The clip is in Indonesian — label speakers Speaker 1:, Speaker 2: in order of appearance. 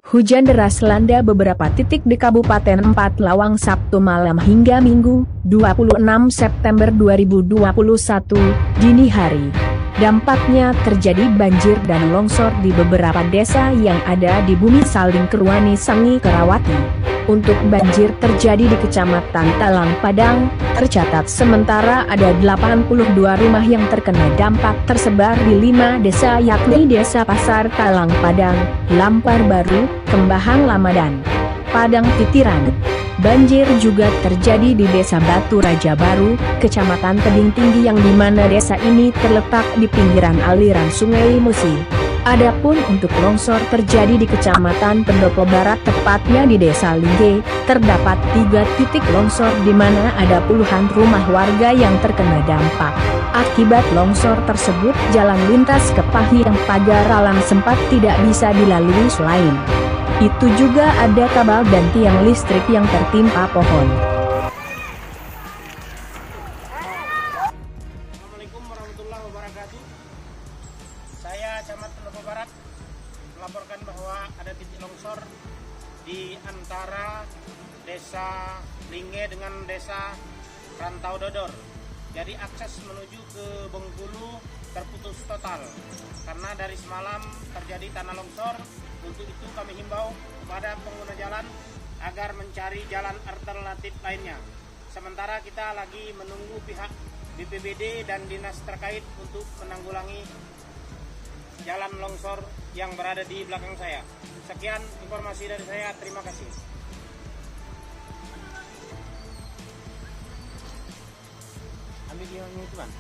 Speaker 1: Hujan deras melanda beberapa titik di Kabupaten Empat Lawang Sabtu malam hingga Minggu, 26 September 2021, dini hari. Dampaknya terjadi banjir dan longsor di beberapa desa yang ada di Bumi Saling Keruani Sangi Kerawati. Untuk banjir terjadi di Kecamatan Talang Padang, tercatat sementara ada 82 rumah yang terkena dampak tersebar di 5 desa yakni Desa Pasar Talang Padang, Lampar Baru, Kembahang Lama dan Padang Titiran. Banjir juga terjadi di Desa Batu Raja Baru, Kecamatan Tebing Tinggi yang dimana desa ini terletak di pinggiran aliran Sungai Musi. Adapun untuk longsor terjadi di Kecamatan Pendopo Barat tepatnya di Desa Lingge, terdapat 3 titik longsor di mana ada puluhan rumah warga yang terkena dampak. Akibat longsor tersebut jalan lintas ke Pahiang Pagar Alang sempat tidak bisa dilalui selain itu juga ada kabel dan tiang listrik yang tertimpa pohon.
Speaker 2: Assalamualaikum warahmatullahi wabarakatuh. Saya Camat Pendopo Barat melaporkan bahwa ada titik longsor di antara Desa Lingge dengan Desa Rantau Dodor. Jadi akses menuju ke Bengkulu terputus total karena dari semalam terjadi tanah longsor. Untuk itu kami himbau kepada pengguna jalan agar mencari jalan alternatif lainnya. Sementara kita lagi menunggu pihak BPBD dan dinas terkait untuk menanggulangi jalan longsor yang berada di belakang saya. Sekian informasi dari saya, terima kasih. Ambil yang itu, Bang.